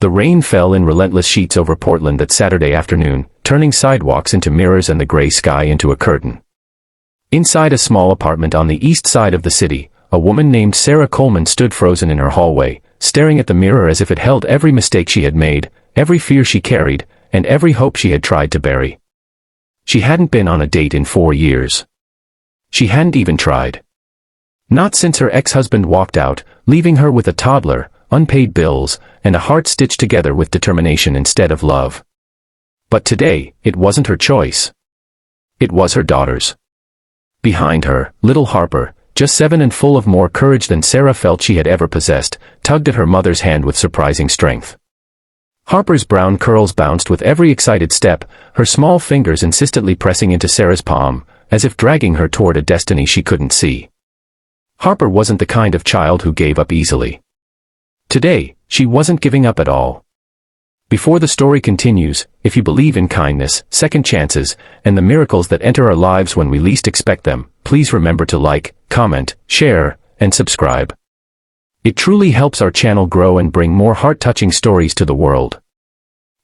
The rain fell in relentless sheets over Portland that Saturday afternoon, turning sidewalks into mirrors and the gray sky into a curtain. Inside a small apartment on the east side of the city, a woman named Sarah Coleman stood frozen in her hallway, staring at the mirror as if it held every mistake she had made, every fear she carried, and every hope she had tried to bury. She hadn't been on a date in 4 years. She hadn't even tried. Not since her ex-husband walked out, leaving her with a toddler, unpaid bills, and a heart stitched together with determination instead of love. But today, it wasn't her choice. It was her daughter's. Behind her, little Harper, just 7 and full of more courage than Sarah felt she had ever possessed, tugged at her mother's hand with surprising strength. Harper's brown curls bounced with every excited step, her small fingers insistently pressing into Sarah's palm, as if dragging her toward a destiny she couldn't see. Harper wasn't the kind of child who gave up easily. Today, she wasn't giving up at all. Before the story continues, if you believe in kindness, second chances, and the miracles that enter our lives when we least expect them, please remember to like, comment, share, and subscribe. It truly helps our channel grow and bring more heart-touching stories to the world.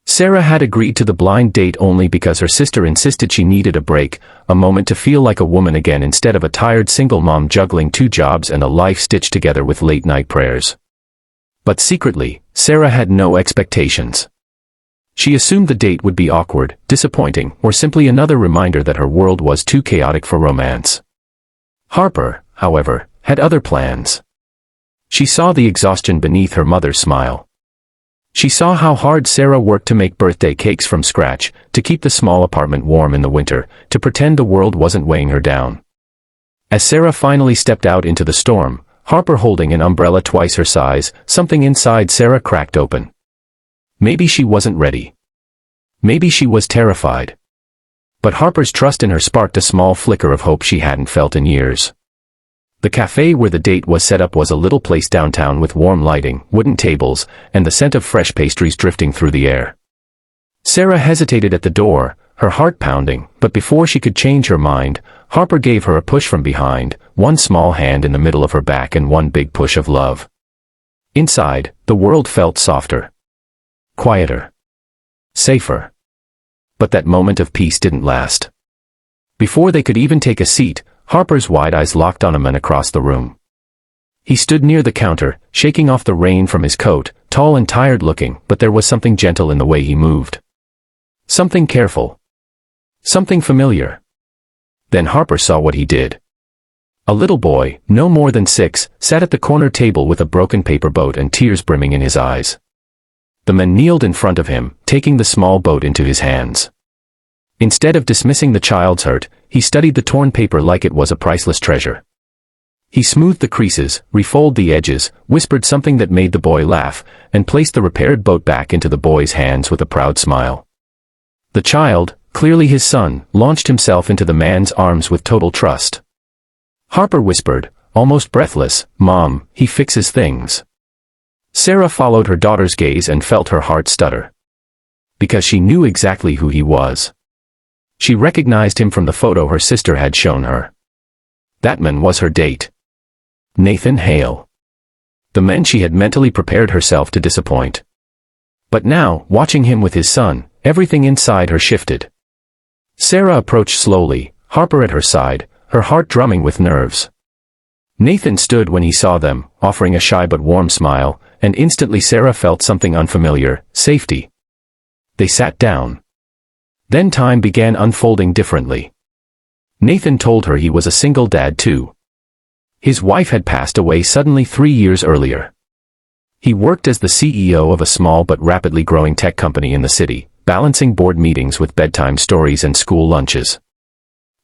Sarah had agreed to the blind date only because her sister insisted she needed a break, a moment to feel like a woman again instead of a tired single mom juggling 2 jobs and a life stitched together with late-night prayers. But secretly, Sarah had no expectations. She assumed the date would be awkward, disappointing, or simply another reminder that her world was too chaotic for romance. Harper, however, had other plans. She saw the exhaustion beneath her mother's smile. She saw how hard Sarah worked to make birthday cakes from scratch, to keep the small apartment warm in the winter, to pretend the world wasn't weighing her down. As Sarah finally stepped out into the storm, Harper holding an umbrella twice her size, something inside Sarah cracked open. Maybe she wasn't ready. Maybe she was terrified. But Harper's trust in her sparked a small flicker of hope she hadn't felt in years. The cafe where the date was set up was a little place downtown with warm lighting, wooden tables, and the scent of fresh pastries drifting through the air. Sarah hesitated at the door, her heart pounding, but before she could change her mind, Harper gave her a push from behind, one small hand in the middle of her back and one big push of love. Inside, the world felt softer. Quieter. Safer. But that moment of peace didn't last. Before they could even take a seat, Harper's wide eyes locked on a man across the room. He stood near the counter, shaking off the rain from his coat, tall and tired looking, but there was something gentle in the way he moved. Something careful. Something familiar. Then Harper saw what he did. A little boy, no more than 6, sat at the corner table with a broken paper boat and tears brimming in his eyes. The man kneeled in front of him, taking the small boat into his hands. Instead of dismissing the child's hurt, he studied the torn paper like it was a priceless treasure. He smoothed the creases, refolded the edges, whispered something that made the boy laugh, and placed the repaired boat back into the boy's hands with a proud smile. The child, clearly his son, launched himself into the man's arms with total trust. Harper whispered, almost breathless, "Mom, he fixes things." Sarah followed her daughter's gaze and felt her heart stutter. Because she knew exactly who he was. She recognized him from the photo her sister had shown her. That man was her date. Nathan Hale. The man she had mentally prepared herself to disappoint. But now, watching him with his son, everything inside her shifted. Sarah approached slowly, Harper at her side, her heart drumming with nerves. Nathan stood when he saw them, offering a shy but warm smile, and instantly Sarah felt something unfamiliar, safety. They sat down. Then time began unfolding differently. Nathan told her he was a single dad too. His wife had passed away suddenly 3 years earlier. He worked as the CEO of a small but rapidly growing tech company in the city, balancing board meetings with bedtime stories and school lunches.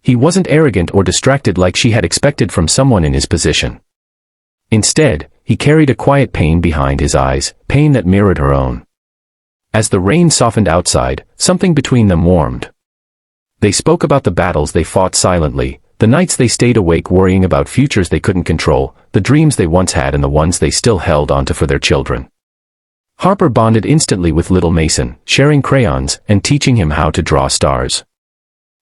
He wasn't arrogant or distracted like she had expected from someone in his position. Instead, he carried a quiet pain behind his eyes, pain that mirrored her own. As the rain softened outside, something between them warmed. They spoke about the battles they fought silently, the nights they stayed awake worrying about futures they couldn't control, the dreams they once had and the ones they still held onto for their children. Harper bonded instantly with little Mason, sharing crayons and teaching him how to draw stars.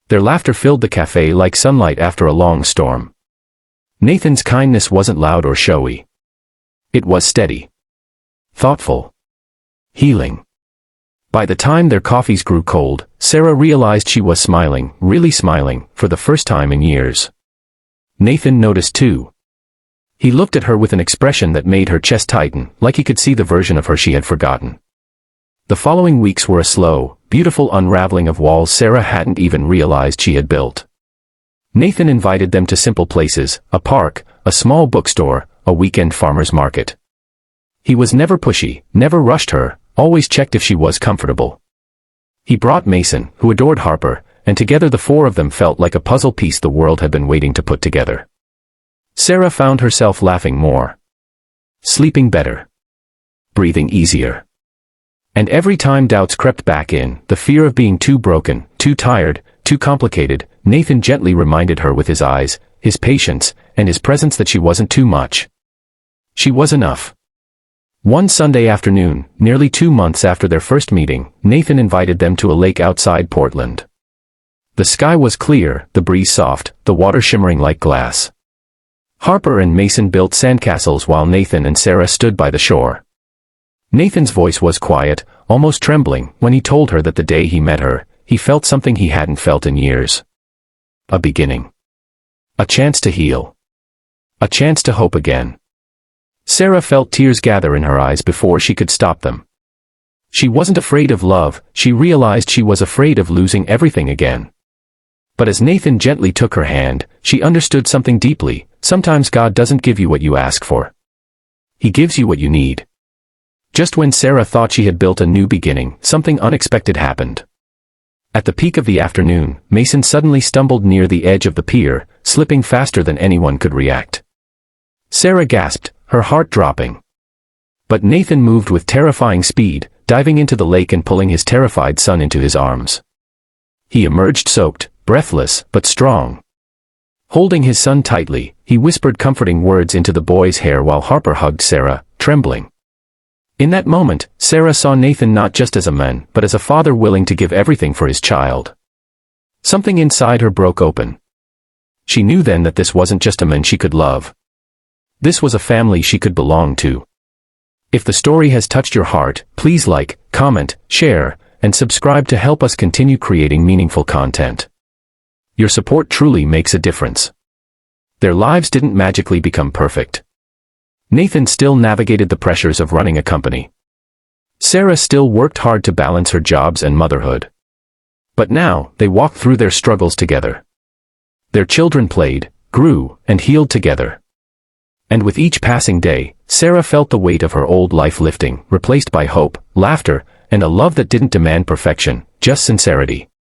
Their laughter filled the cafe like sunlight after a long storm. Nathan's kindness wasn't loud or showy. It was steady. Thoughtful. Healing. By the time their coffees grew cold, Sarah realized she was smiling, really smiling, for the first time in years. Nathan noticed too. He looked at her with an expression that made her chest tighten, like he could see the version of her she had forgotten. The following weeks were a slow, beautiful unraveling of walls Sarah hadn't even realized she had built. Nathan invited them to simple places, a park, a small bookstore, a weekend farmer's market. He was never pushy, never rushed her, always checked if she was comfortable. He brought Mason, who adored Harper, and together the four of them felt like a puzzle piece the world had been waiting to put together. Sarah found herself laughing more, sleeping better, breathing easier. And every time doubts crept back in, the fear of being too broken, too tired, too complicated, Nathan gently reminded her with his eyes, his patience, and his presence that she wasn't too much. She was enough. One Sunday afternoon, nearly 2 months after their first meeting, Nathan invited them to a lake outside Portland. The sky was clear, the breeze soft, the water shimmering like glass. Harper and Mason built sandcastles while Nathan and Sarah stood by the shore. Nathan's voice was quiet, almost trembling, when he told her that the day he met her, he felt something he hadn't felt in years. A beginning. A chance to heal. A chance to hope again. Sarah felt tears gather in her eyes before she could stop them. She wasn't afraid of love, she realized she was afraid of losing everything again. But as Nathan gently took her hand, she understood something deeply. Sometimes God doesn't give you what you ask for. He gives you what you need. Just when Sarah thought she had built a new beginning, something unexpected happened. At the peak of the afternoon, Mason suddenly stumbled near the edge of the pier, slipping faster than anyone could react. Sarah gasped, her heart dropping. But Nathan moved with terrifying speed, diving into the lake and pulling his terrified son into his arms. He emerged soaked, breathless, but strong. Holding his son tightly, he whispered comforting words into the boy's hair while Harper hugged Sarah, trembling. In that moment, Sarah saw Nathan not just as a man, but as a father willing to give everything for his child. Something inside her broke open. She knew then that this wasn't just a man she could love. This was a family she could belong to. If the story has touched your heart, please like, comment, share, and subscribe to help us continue creating meaningful content. Your support truly makes a difference. Their lives didn't magically become perfect. Nathan still navigated the pressures of running a company. Sarah still worked hard to balance her jobs and motherhood. But now, they walked through their struggles together. Their children played, grew, and healed together. And with each passing day, Sarah felt the weight of her old life lifting, replaced by hope, laughter, and a love that didn't demand perfection, just sincerity.